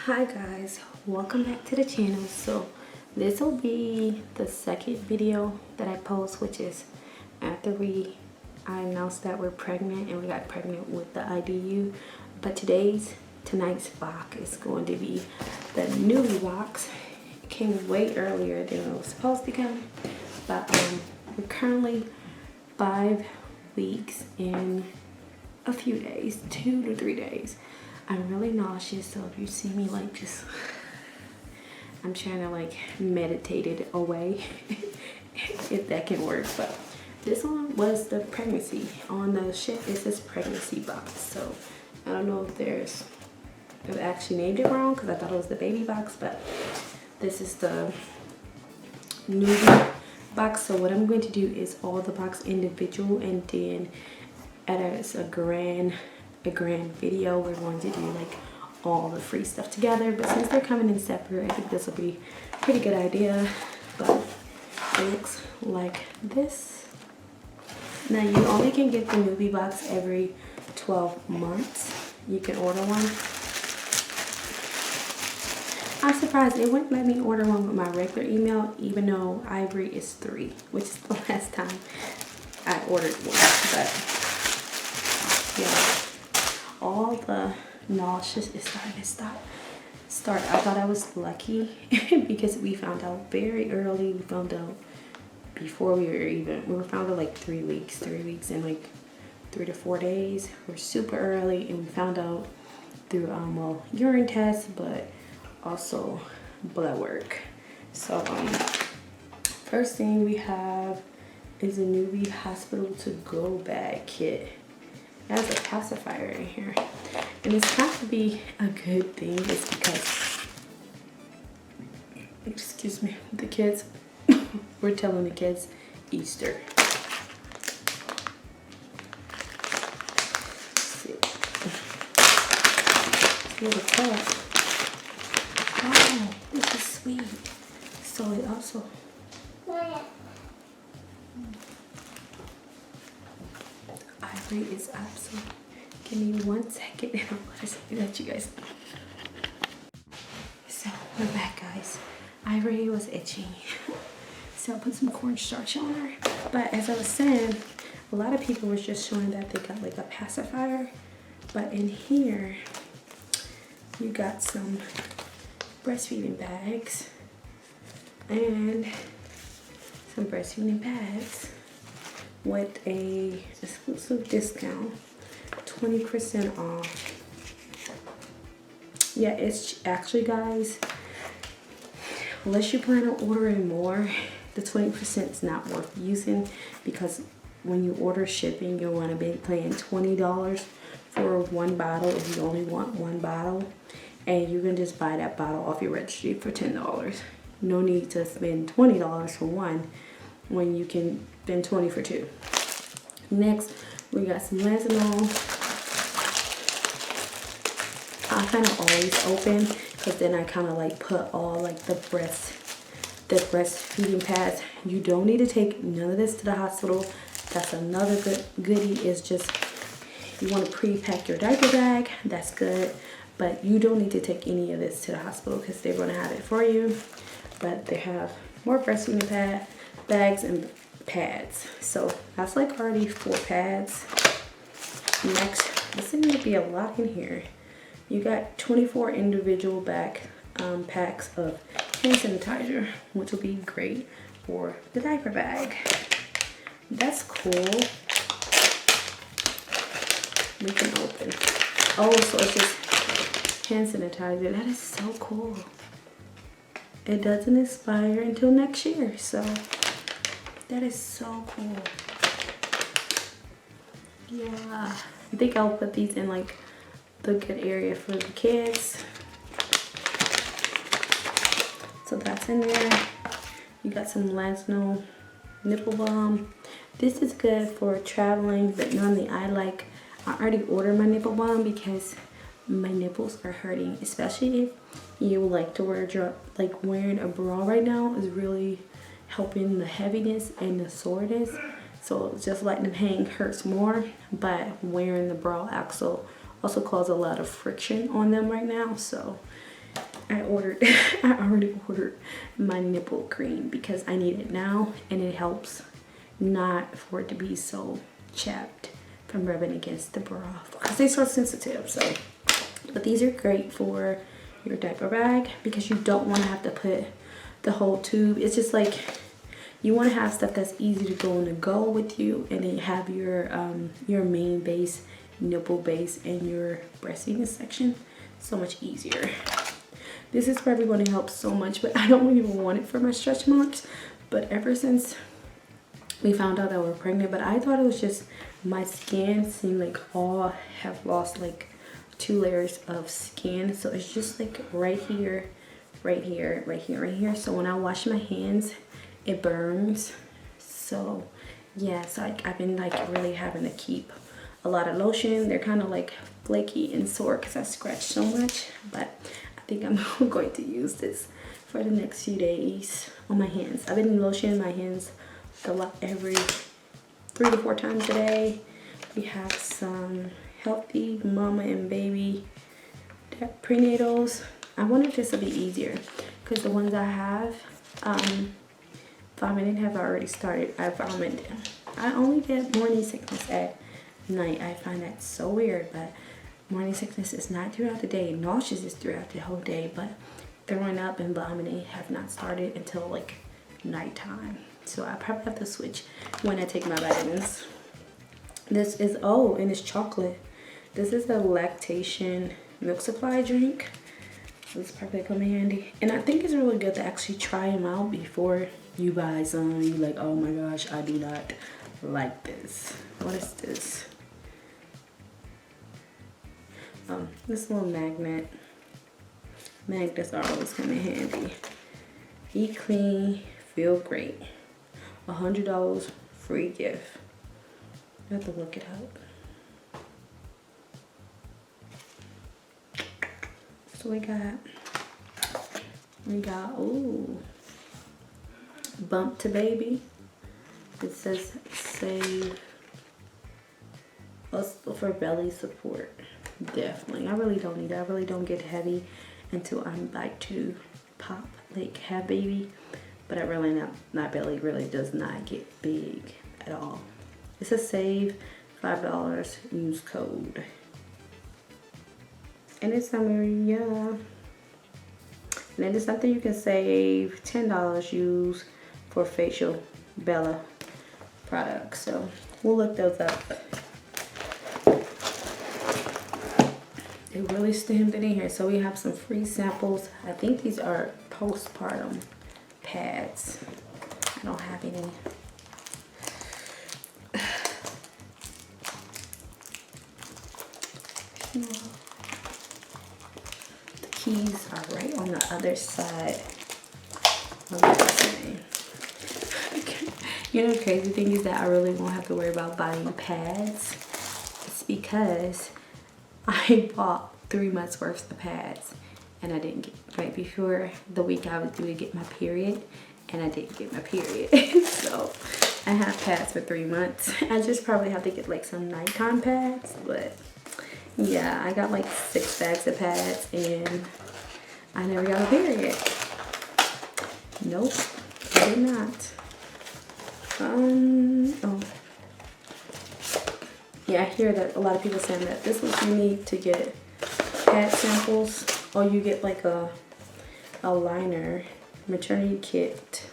Hi guys, welcome back to the channel. So this will be the second video that I post, which is after I announced that we're pregnant and we got pregnant with the IDU. But tonight's box is going to be the Noobie box. It came way earlier than it was supposed to come, but we're currently 5 weeks in a few days, 2 to 3 days. I'm really nauseous, so if you see me like just, I'm trying to like meditate it away if that can work. But this one was the pregnancy. On the ship it says pregnancy box, so I don't know if I've actually named it wrong because I thought it was the baby box, but this is the Noobie box. So what I'm going to do is all the box individual, and then as a grand video we're going to do like all the free stuff together. But since they're coming in separate, I think this will be a pretty good idea. But it looks like this. Now you only can get the Noobie box every 12 months. You can order one. I'm surprised it wouldn't let me order one with my regular email, even though Ivory is 3, which is the last time I ordered one. But yeah, all the nauseous is starting to start. I thought I was lucky because we found out very early. We found out before we were found out like 3 weeks in like 3 to 4 days. We're super early, and we found out through well, urine tests, but also blood work. So first thing we have is a Noobie hospital to go bag kit. It has a pacifier in here, and it's got to be a good thing. It's because, excuse me, the kids, we're telling the kids Easter. Little cup. Oh, this is sweet. So it also. Ivory is absolute. Give me 1 second and I'll let you guys know. So we're back, guys. Ivory was itching, so I put some cornstarch on her. But as I was saying, a lot of people were just showing that they got like a pacifier, but in here you got some breastfeeding bags and some breastfeeding pads with a exclusive discount, 20% off. Yeah, it's actually, guys, unless you plan on ordering more, the 20% is not worth using, because when you order shipping, you're going to be paying $20 for 1 bottle if you only want 1 bottle, and you can just buy that bottle off your registry for $10. No need to spend $20 for 1 when you can spend 20 for 2. Next, we got some Lansonol. I kind of always open, because then I kind of like put all like the breastfeeding pads. You don't need to take none of this to the hospital. That's another good goodie, is just you want to pre-pack your diaper bag. That's good, but you don't need to take any of this to the hospital because they're going to have it for you. But they have more breastfeeding bags and pads. So that's like already 4 pads. Next, this is going to be a lot in here. You got 24 individual packs of hand sanitizer, which will be great for the diaper bag. That's cool. We can open. Oh, so it's just hand sanitizer. That is so cool. It doesn't expire until next year, so that is so cool. Yeah, I think I'll put these in like the good area for the kids. So that's in there. You got some Lansonol nipple balm. This is good for traveling, but normally I already ordered my nipple balm because my nipples are hurting, especially if you like to wear wearing a bra right now is really helping the heaviness and the soreness. So just letting them hang hurts more, but wearing the bra also cause a lot of friction on them right now. So I already ordered my nipple cream because I need it now, and it helps not for it to be so chapped from rubbing against the bra because they're so sensitive. So, but these are great for your diaper bag because you don't want to have to put the whole tube. It's just like you want to have stuff that's easy to go on the go with you, and then have your main base, nipple base, and your breastfeeding section so much easier. This is probably going to help so much, but I don't even want it for my stretch marks. But ever since we found out that we're pregnant, but I thought it was just my skin seemed like all have lost like 2 layers of skin. So it's just like right here, right here, right here, right here. So when I wash my hands, it burns. So yeah, so I've been like really having to keep a lot of lotion. They're kind of like flaky and sore because I scratched so much, but I think I'm going to use this for the next few days on my hands. I've been lotioning my hands a lot every 3 to 4 times a day. We have some Healthy Mama and Baby prenatals. I wonder if this will be easier because the ones I have, vomiting have already started. I vomited. I only get morning sickness at night. I find that so weird, but morning sickness is not throughout the day. Nauseous is throughout the whole day, but throwing up and vomiting have not started until like nighttime. So I probably have to switch when I take my vitamins. This is, oh, and it's chocolate. This is a lactation milk supply drink. This is probably come in handy. And I think it's really good to actually try them out before you buy some. You're like, oh my gosh, I do not like this. What is this? This little magnet. Magnets are always come in handy. Eat clean, feel great. $100 free gift. I have to look it up. So we got, ooh, Bump to Baby. It says save us for belly support. Definitely. I really don't need it. I really don't get heavy until I'm like to pop, like have baby. But I really my belly really does not get big at all. It says save $5, use code. And it's somewhere, yeah. And then it's something you can save $10, use for facial Bella products. So we'll look those up. They really stamped it in here. So we have some free samples. I think these are postpartum pads. I don't have any. The keys are right on the other side of this thing. You know, the crazy thing is that I really won't have to worry about buying pads. It's because I bought 3 months worth of pads and I didn't get, right before the week I was due to get my period, and I didn't get my period. So I have pads for 3 months. I just probably have to get like some nighttime pads, but yeah, I got like 6 bags of pads and I never got a period. Nope, I did not. Oh. Yeah, I hear that a lot of people saying that this is what you need to get pad samples, or you get like a liner maternity kit.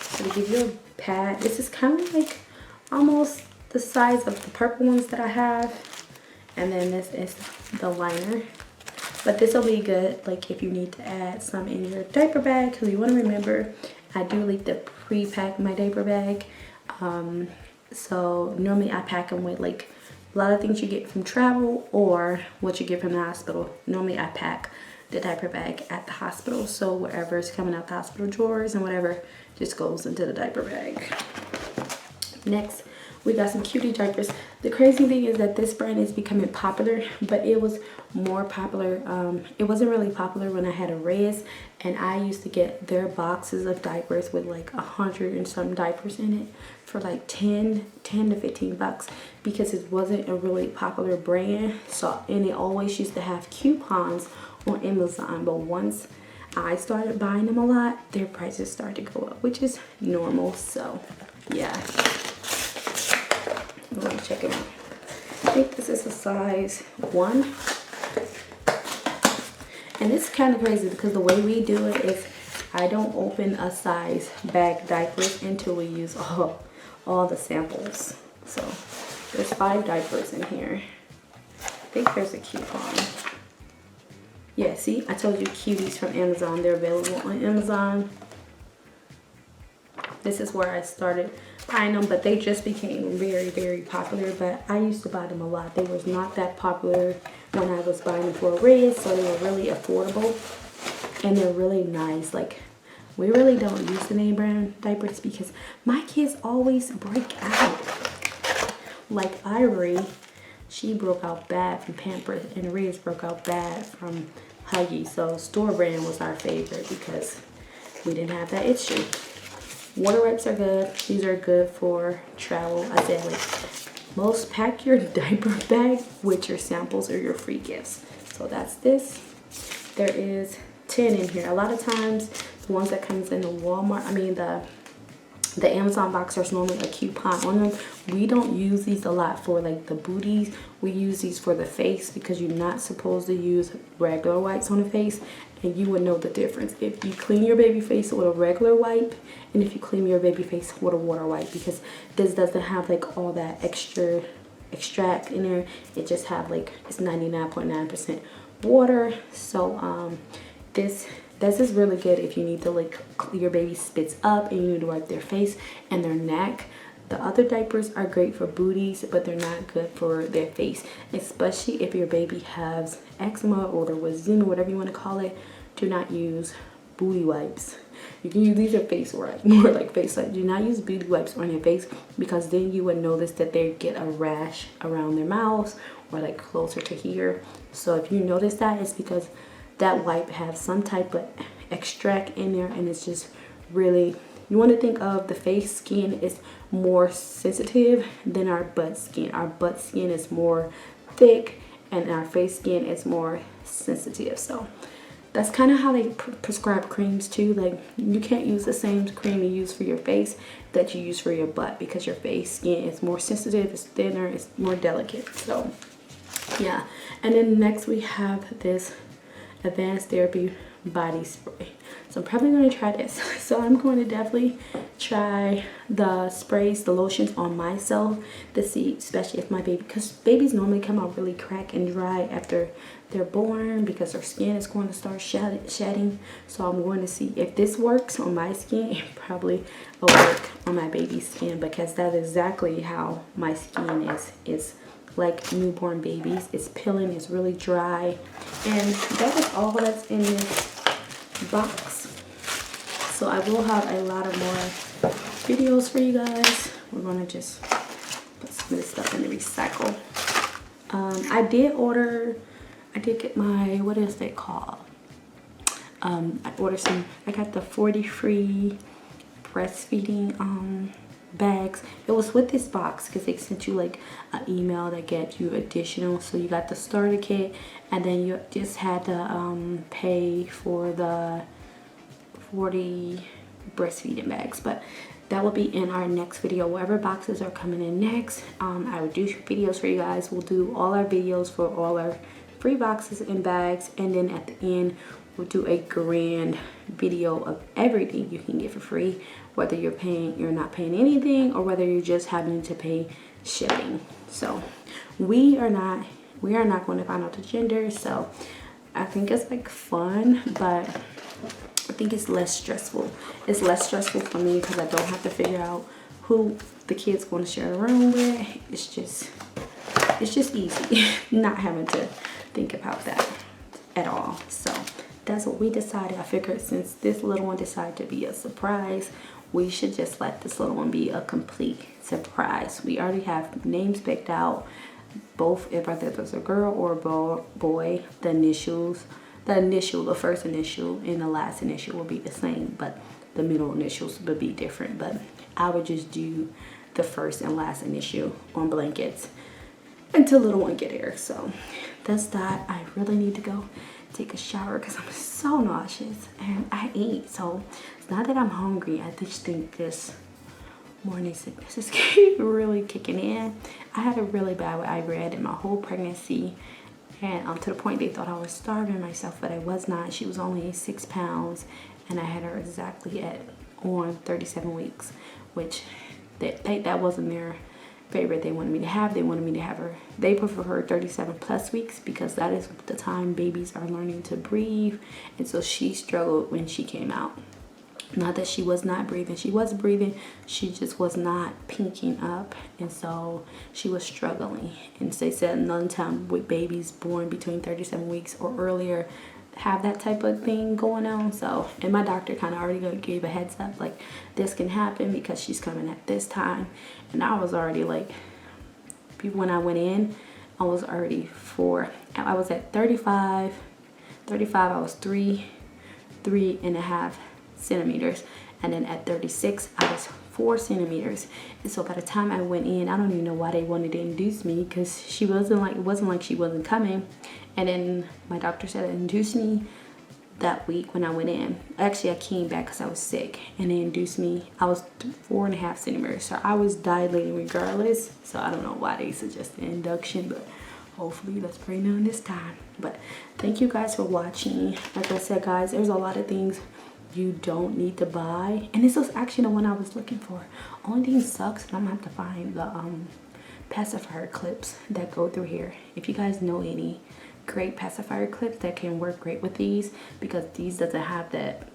So they give you a pad. This is kind of like almost the size of the purple ones that I have, and then this is the liner. But this will be good like if you need to add some in your diaper bag, because you want to remember I do like to pre-pack my diaper bag. So normally I pack them with like a lot of things you get from travel or what you get from the hospital. Normally I pack the diaper bag at the hospital, so whatever is coming out the hospital drawers and whatever just goes into the diaper bag. Next, we got some cutie diapers. The crazy thing is that this brand is becoming popular, but it was more popular. It wasn't really popular when I had a Reyes, and I used to get their boxes of diapers with like 100 and some diapers in it for like 10 to 15 bucks, because it wasn't a really popular brand. So, and it always used to have coupons on Amazon, but once I started buying them a lot, their prices started to go up, which is normal. So yeah, I'm gonna check it out. I think this is a size 1, and it's kind of crazy because the way we do it is I don't open a size bag diapers until we use all the samples. So there's 5 diapers in here. I think there's a coupon. Yeah, see, I told you cuties from Amazon. They're available on Amazon. This is where I started buying them, but they just became very, very popular. But I used to buy them a lot. They was not that popular when I was buying them for a raise, so they were really affordable. And they're really nice. Like, we really don't use the name brand diapers because my kids always break out. Like Ivory, she broke out bad from Pampers, and Riz broke out bad from Huggies. So store brand was our favorite because we didn't have that issue. Water wipes are good. These are good for travel. I said, like, most pack your diaper bag with your samples or your free gifts. So that's this. There is 10 in here. A lot of times the ones that comes in the Walmart, I mean the Amazon box, there's normally a coupon on them. We don't use these a lot for like the booties. We use these for the face because you're not supposed to use regular wipes on the face, and you would know the difference if you clean your baby face with a regular wipe and if you clean your baby face with a water wipe, because this doesn't have like all that extra extract in there. It just have like, it's 99.9% water. So this is really good if you need to, like, your baby spits up and you need to wipe their face and their neck. The other diapers are great for booties, but they're not good for their face, especially if your baby has eczema or wazima, whatever you want to call it. Do not use booty wipes. You can use, these are face wipes, more like face wipes. Do not use booty wipes on your face, because then you would notice that they get a rash around their mouths or like closer to here. So if you notice that, it's because that wipe has some type of extract in there, and it's just really, you want to think of the face skin is more sensitive than our butt skin. Our butt skin is more thick and our face skin is more sensitive. So that's kind of how they prescribe creams too. Like, you can't use the same cream you use for your face that you use for your butt, because your face skin is more sensitive, it's thinner, it's more delicate. So yeah. And then next we have this Advanced Therapy body spray. So I'm probably going to try this. So I'm going to definitely try the sprays, the lotions on myself to see, especially if my baby, because babies normally come out really cracked and dry after they're born because their skin is going to start shedding. So I'm going to see if this works on my skin. It probably will work on my baby's skin, because that's exactly how my skin is. It's like newborn babies. It's peeling, it's really dry. And that is all that's in this box. So I will have a lot of more videos for you guys. We're gonna just put some of this stuff in the recycle. I did get my, what is it called? I got the 40 free breastfeeding bags. It was with this box because they sent you like an email that get you additional. So you got the starter kit, and then you just had to pay for the 40 breastfeeding bags. But that will be in our next video. Whatever boxes are coming in next, I will do videos for you guys. We'll do all our videos for all our free boxes and bags, and then at the end we'll do a grand video of everything you can get for free, whether you're not paying anything, or whether you're just having to pay shipping. So we are not going to find out the gender. So I think it's like fun, but I think it's less stressful. It's less stressful for me because I don't have to figure out who the kid's going to share a room with. It's just easy not having to think about that at all. So that's what we decided. I figured since this little one decided to be a surprise, we should just let this little one be a complete surprise. We already have names picked out, both, if whether it's a girl or a boy. The initials, the first initial and the last initial will be the same, but the middle initials will be different. But I would just do the first and last initial on blankets until little one get here. So that's that. I really need to go take a shower because I'm so nauseous and I ate. So it's not that I'm hungry. I just think this morning sickness is really kicking in. I had a really bad with Ivory. I did my whole pregnancy, and to the point they thought I was starving myself, but I was not. She was only 6 pounds, and I had her exactly on 37 weeks, which that wasn't their favorite. They wanted me to have. They wanted me to have her. They prefer her 37 plus weeks because that is the time babies are learning to breathe, and so she struggled when she came out. Not that she was not breathing. She was breathing. She just was not pinking up. And so she was struggling. And they said none time with babies born between 37 weeks or earlier have that type of thing going on. So, and my doctor kind of already gave a heads up, like, this can happen because she's coming at this time. And I was already like, when I went in, I was already I was at 35, I was 3.5 centimeters, and then at 36 I was 4 centimeters. And so by the time I went in, I don't even know why they wanted to induce me, because it wasn't like she wasn't coming. And then my doctor said to induce me that week when I went in. Actually, I came back because I was sick, and they induced me. I was 4.5 centimeters, so I was dilating regardless. So I don't know why they suggested induction, but hopefully let's pray none this time. But thank you guys for watching. Like I said, guys, there's a lot of things you don't need to buy, and this was actually the one I was looking for. Only thing sucks, and I'm gonna have to find the pacifier clips that go through here. If you guys know any great pacifier clips that can work great with these, because these doesn't have that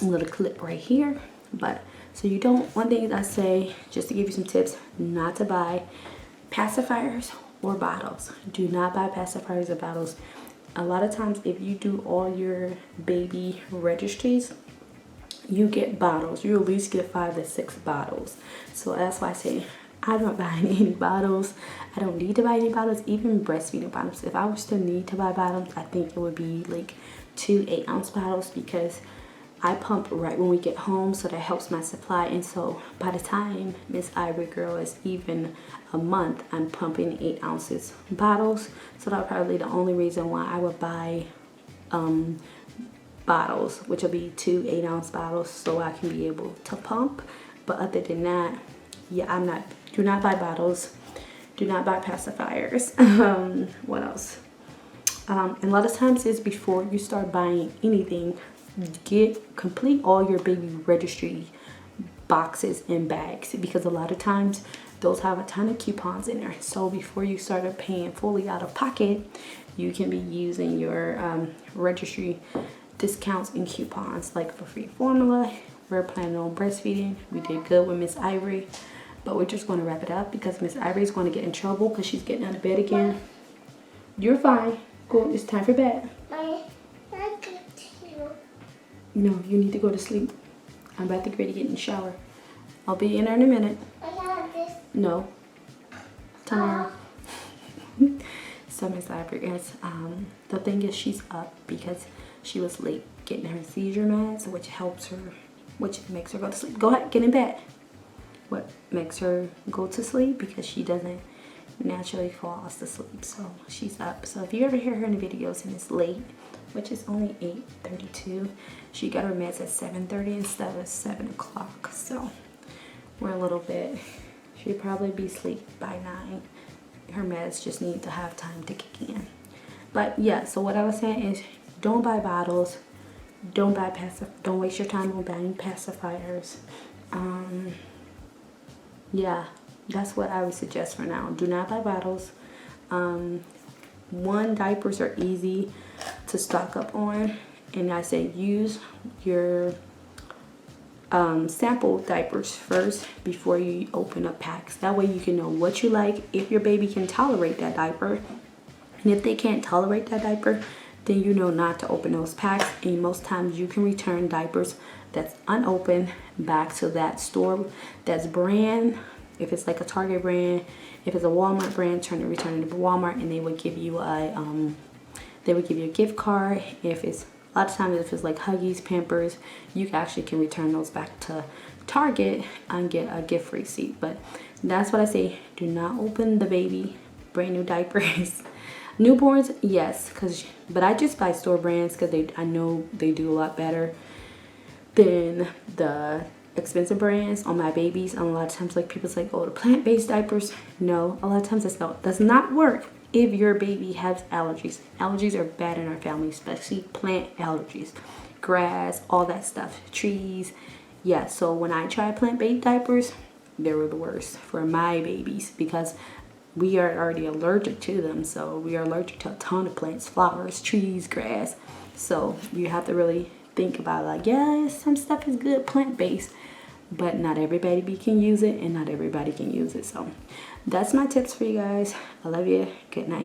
little clip right here. But so you don't, one thing I say, just to give you some tips, not to buy pacifiers or bottles. Do not buy pacifiers or bottles. A lot of times if you do all your baby registries, you get bottles. You at least get 5 to 6 bottles. So that's why I say I don't buy any bottles. I don't need to buy any bottles, even breastfeeding bottles. If I was to need to buy bottles, I think it would be like 2 8-ounce bottles, because I pump right when we get home, so that helps my supply. And so by the time Miss Ivory Girl is even a month, I'm pumping 8 ounces bottles. So that's probably the only reason why I would buy bottles, which will be 2 8-ounce bottles, so I can be able to pump. But other than that, yeah, do not buy bottles, do not buy pacifiers. What else? And a lot of times is before you start buying anything, complete all your baby registry boxes and bags, because a lot of times those have a ton of coupons in there. So before you start paying fully out of pocket, you can be using your registry discounts and coupons, like for free formula. We're planning on breastfeeding. We did good with Miss Ivory, but we're just going to wrap it up because Miss Ivory is going to get in trouble because she's getting out of bed again. You're fine. Go. It's time for bed. No, you need to go to sleep. I'm about to get ready to get in the shower. I'll be in there in a minute. No. Tomorrow. So Miss Ivory is, the thing is, she's up because she was late getting her seizure meds, which helps her, which makes her go to sleep. Go ahead, get in bed. What makes her go to sleep? Because she doesn't naturally fall asleep, so she's up. So if you ever hear her in the videos and it's late, which is only 8:32, she got her meds at 7:30 instead of 7 o'clock. So we're a little bit, she'd probably be asleep by 9. Her meds just need to have time to kick in. But yeah, so what I was saying is, don't buy bottles, don't waste your time on buying pacifiers. Yeah, that's what I would suggest for now. Do not buy bottles. Diapers are easy to stock up on, and I say use your sample diapers first before you open up packs. That way you can know what you like, if your baby can tolerate that diaper, and if they can't tolerate that diaper, then you know not to open those packs. And most times you can return diapers that's unopened back to that store that's brand. If it's like a Target brand, if it's a Walmart brand, return it to Walmart, and they would give you a gift card. If it's, a lot of times if it's like Huggies, Pampers, you actually can return those back to Target and get a gift receipt. But that's what I say, do not open the baby brand new diapers Newborns, yes, but I just buy store brands because I know they do a lot better than the expensive brands on my babies. And a lot of times, like people say, oh, the plant-based diapers. No, a lot of times does not work if your baby has allergies. Allergies are bad in our family, especially plant allergies, grass, all that stuff, trees. Yeah, so when I tried plant-based diapers, they were the worst for my babies because we are already allergic to them. So we are allergic to a ton of plants, flowers, trees, grass. So you have to really think about, like, yeah, some stuff is good plant-based, but not everybody can use it and not everybody can use it. So that's my tips for you guys. I love you. Good night.